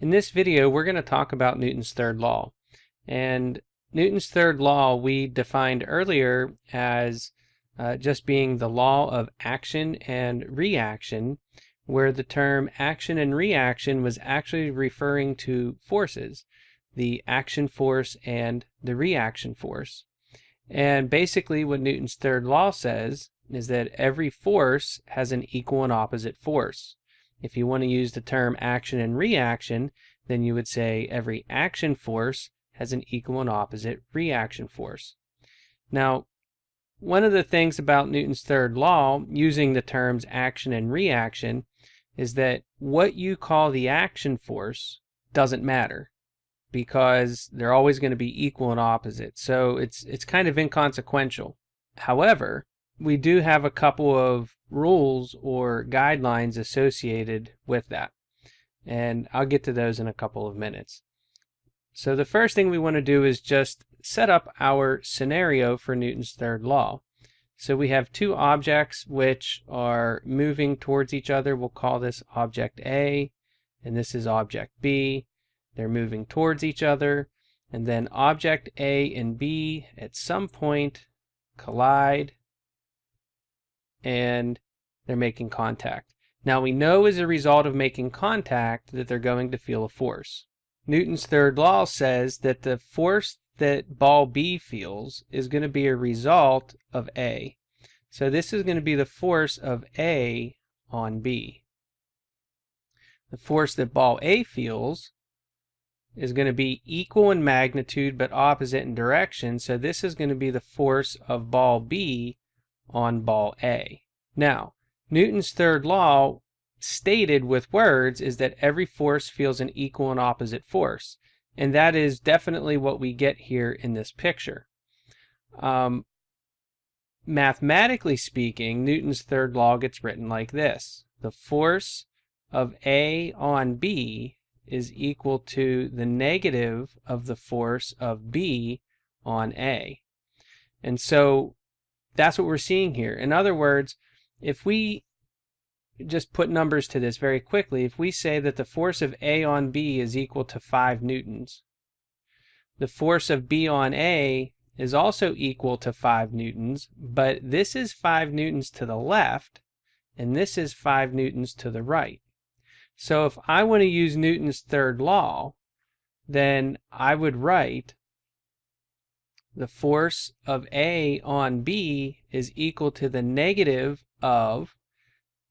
In this video, we're going to talk about Newton's third law. And Newton's third law we defined earlier as just being the law of action and reaction, where the term action and reaction was actually referring to forces, the action force and the reaction force. And basically what Newton's third law says is that every force has an equal and opposite force. If you want to use the term action and reaction, then you would say every action force has an equal and opposite reaction force. Now, one of the things about Newton's third law, using the terms action and reaction, is that what you call the action force doesn't matter, because they're always going to be equal and opposite. So it's kind of inconsequential. However, we do have a couple of rules or guidelines associated with that, and I'll get to those in a couple of minutes. So the first thing we want to do is just set up our scenario for Newton's third law. So we have two objects which are moving towards each other. We'll call this object A, and this is object B. They're moving towards each other, and then object A and B at some point collide, and they're making contact. Now we know as a result of making contact that they're going to feel a force. Newton's third law says that the force that ball B feels is going to be a result of A. So this is going to be the force of A on B. The force that ball A feels is going to be equal in magnitude but opposite in direction. So this is going to be the force of ball B on ball A. Now, Newton's third law stated with words is that every force feels an equal and opposite force. And that is definitely what we get here in this picture. Mathematically speaking, Newton's third law gets written like this. The force of A on B is equal to the negative of the force of B on A. And so that's what we're seeing here. In other words, if we just put numbers to this very quickly, if we say that the force of A on B is equal to 5 newtons, the force of B on A is also equal to 5 newtons, but this is 5 newtons to the left, and this is 5 newtons to the right. So if I want to use Newton's third law, then I would write the force of A on B is equal to the negative of,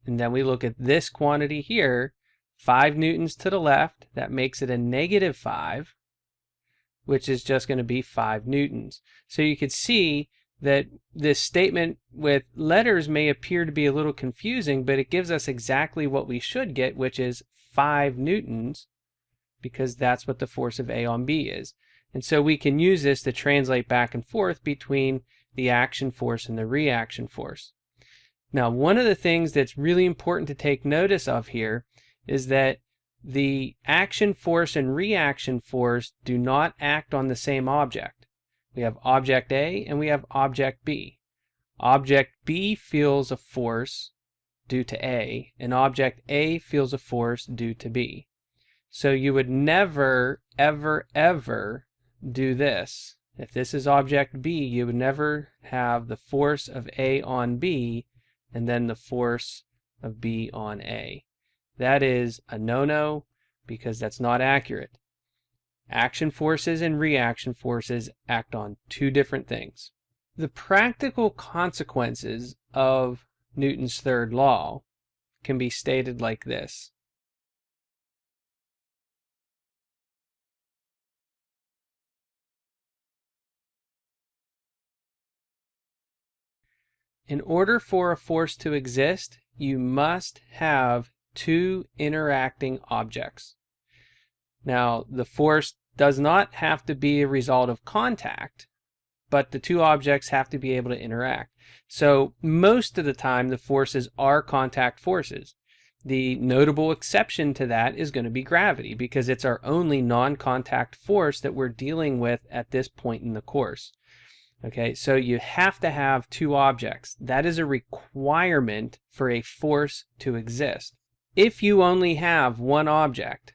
and then we look at this quantity here, 5 newtons to the left. That makes it a negative 5, which is just going to be 5 newtons. So you could see that this statement with letters may appear to be a little confusing, but it gives us exactly what we should get, which is 5 newtons, because that's what the force of A on B is. And so we can use this to translate back and forth between the action force and the reaction force. Now, one of the things that's really important to take notice of here is that the action force and reaction force do not act on the same object. We have object A and we have object B. Object B feels a force due to A, and object A feels a force due to B. So you would never, ever, ever do this. If this is object B, you would never have the force of A on B and then the force of B on A. That is a no-no, because that's not accurate. Action forces and reaction forces act on two different things. The practical consequences of Newton's third law can be stated like this. In order for a force to exist, you must have two interacting objects. Now, the force does not have to be a result of contact, but the two objects have to be able to interact. So most of the time, the forces are contact forces. The notable exception to that is going to be gravity, because it's our only non-contact force that we're dealing with at this point in the course. Okay, so you have to have two objects. That is a requirement for a force to exist. If you only have one object,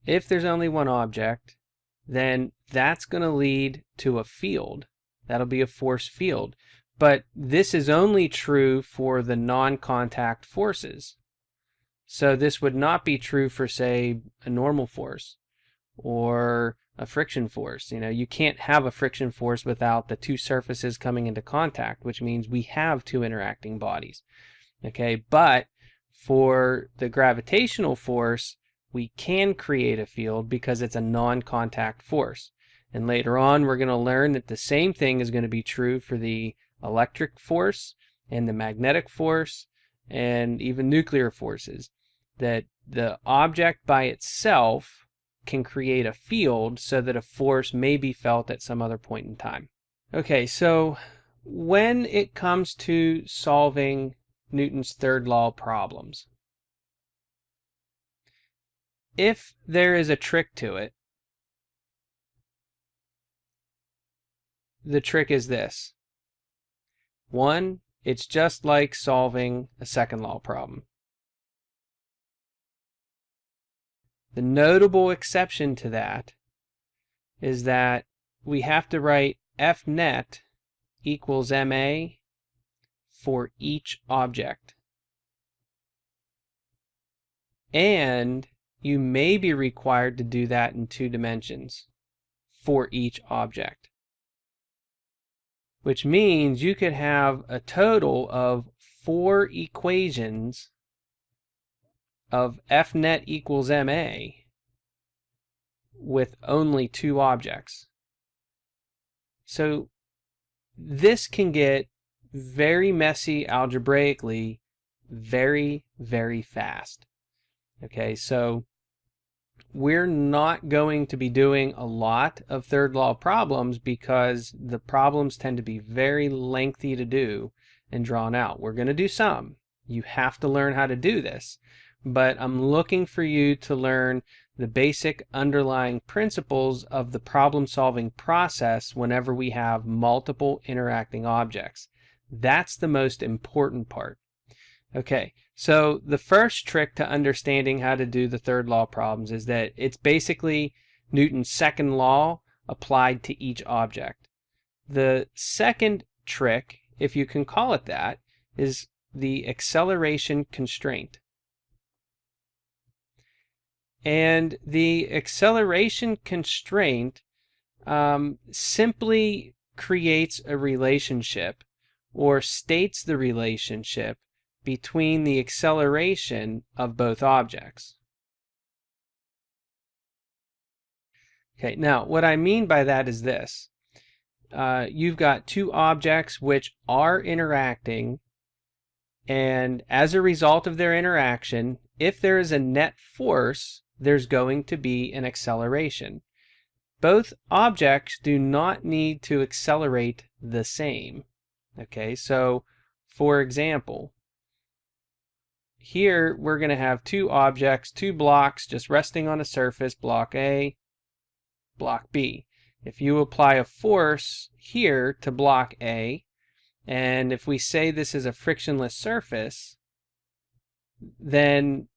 if there's only one object, then that's going to lead to a field. That'll be a force field. But this is only true for the non-contact forces. So this would not be true for, say, a normal force or a friction force. You know, you can't have a friction force without the two surfaces coming into contact, which means we have two interacting bodies. Okay, but for the gravitational force, we can create a field because it's a non-contact force. And later on, we're going to learn that the same thing is going to be true for the electric force and the magnetic force and even nuclear forces, that the object by itself can create a field so that a force may be felt at some other point in time. Okay, so when it comes to solving Newton's third law problems, if there is a trick to it, the trick is this. One, it's just like solving a second law problem. The notable exception to that is that we have to write F net equals ma for each object. And you may be required to do that in 2 dimensions for each object, which means you could have a total of 4 equations of F net equals ma with only 2 objects. So this can get very messy algebraically very, very fast. Okay, so we're not going to be doing a lot of third law problems because the problems tend to be very lengthy to do and drawn out. We're going to do some. You have to learn how to do this. But I'm looking for you to learn the basic underlying principles of the problem-solving process whenever we have multiple interacting objects. That's the most important part. Okay, so the first trick to understanding how to do the third law problems is that it's basically Newton's second law applied to each object. The second trick, if you can call it that, is the acceleration constraint. And the acceleration constraint simply creates a relationship or states the relationship between the acceleration of both objects. Okay, now what I mean by that is this. You've got 2 objects which are interacting, and as a result of their interaction, if there is a net force, there's going to be an acceleration. Both objects do not need to accelerate the same. Okay, so for example, here we're going to have 2 objects, 2 blocks just resting on a surface, block A, block B. If you apply a force here to block A, and if we say this is a frictionless surface, then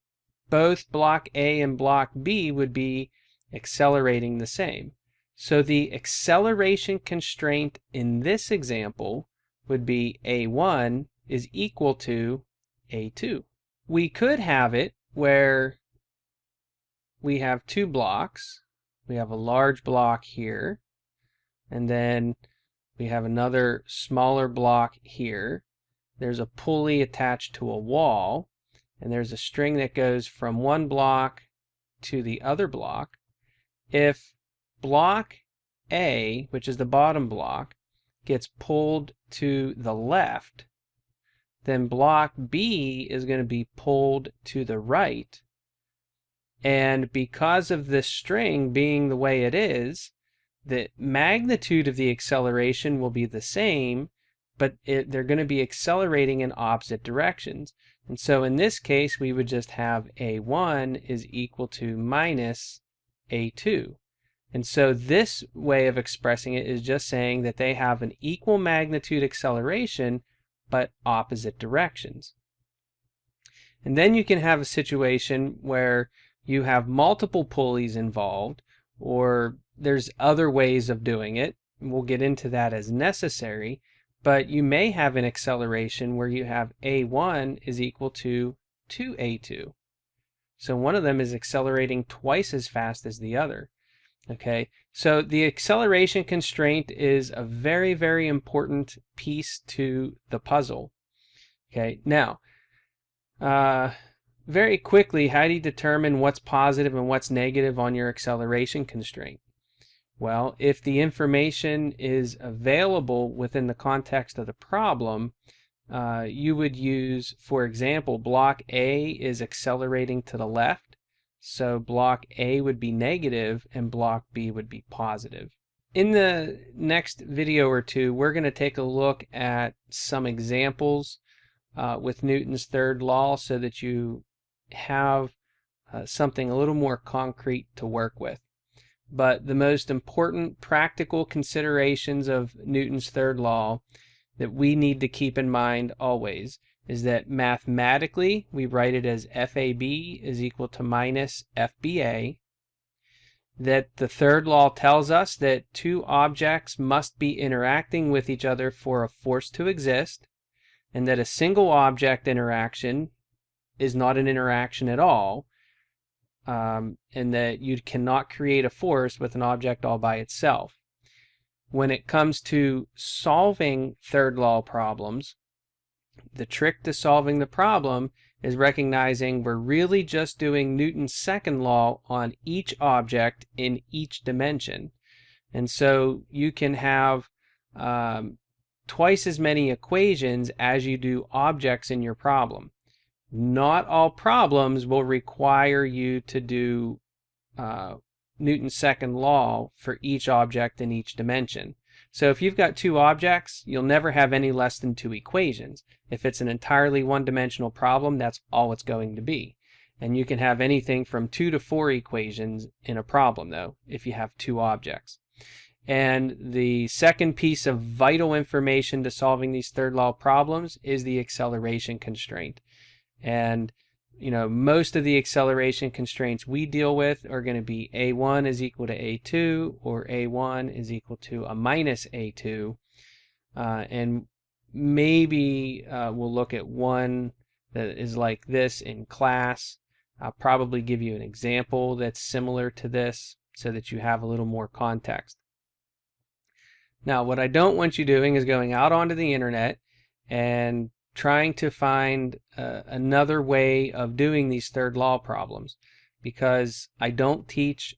both block A and block B would be accelerating the same. So the acceleration constraint in this example would be A1 is equal to A2. We could have it where we have 2 blocks. We have a large block here, and then we have another smaller block here. There's a pulley attached to a wall, and there's a string that goes from one block to the other block. If block A, which is the bottom block, gets pulled to the left, then block B is going to be pulled to the right. And because of this string being the way it is, the magnitude of the acceleration will be the same, but they're going to be accelerating in opposite directions. And so in this case, we would just have A1 is equal to minus A2. And so this way of expressing it is just saying that they have an equal magnitude acceleration, but opposite directions. And then you can have a situation where you have multiple pulleys involved, or there's other ways of doing it. We'll get into that as necessary, but you may have an acceleration where you have A1 is equal to 2A2. So one of them is accelerating twice as fast as the other. Okay, so the acceleration constraint is a very, very important piece to the puzzle. Okay, now, very quickly, how do you determine what's positive and what's negative on your acceleration constraint? Well, if the information is available within the context of the problem, you would use, for example, block A is accelerating to the left, so block A would be negative and block B would be positive. In the next video or two, we're going to take a look at some examples with Newton's third law so that you have something a little more concrete to work with. But the most important practical considerations of Newton's third law that we need to keep in mind always is that mathematically we write it as FAB is equal to minus FBA, that the third law tells us that two objects must be interacting with each other for a force to exist, and that a single object interaction is not an interaction at all, and that you cannot create a force with an object all by itself. When it comes to solving third law problems, the trick to solving the problem is recognizing we're really just doing Newton's second law on each object in each dimension. And so you can have twice as many equations as you do objects in your problem. Not all problems will require you to do Newton's second law for each object in each dimension. So if you've got two objects, you'll never have any less than two equations. If it's an entirely one-dimensional problem, that's all it's going to be. And you can have anything from 2 to 4 equations in a problem, though, if you have two objects. And the second piece of vital information to solving these third law problems is the acceleration constraint. And most of the acceleration constraints we deal with are going to be A1 is equal to A2 or A1 is equal to a minus A2. And maybe we'll look at one that is like this in class. I'll probably give you an example that's similar to this so that you have a little more context. Now, what I don't want you doing is going out onto the internet and trying to find another way of doing these third law problems, because I don't teach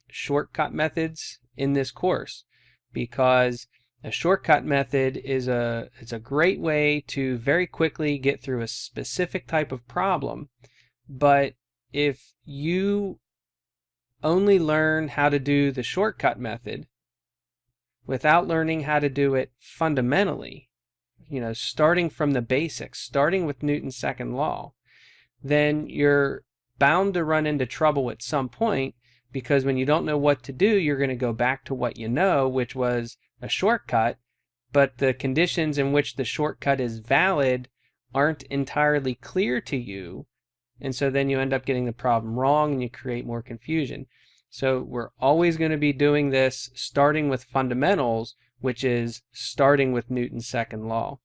shortcut methods in this course, because a shortcut method is a great way to very quickly get through a specific type of problem. But if you only learn how to do the shortcut method without learning how to do it fundamentally, starting from the basics, starting with Newton's second law, then you're bound to run into trouble at some point, because when you don't know what to do, you're going to go back to what you know, which was a shortcut, but the conditions in which the shortcut is valid aren't entirely clear to you, and so then you end up getting the problem wrong and you create more confusion. So we're always going to be doing this starting with fundamentals, which is starting with Newton's second law.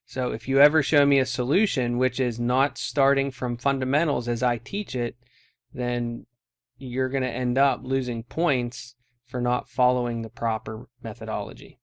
So if you ever show me a solution which is not starting from fundamentals as I teach it, then you're going to end up losing points for not following the proper methodology.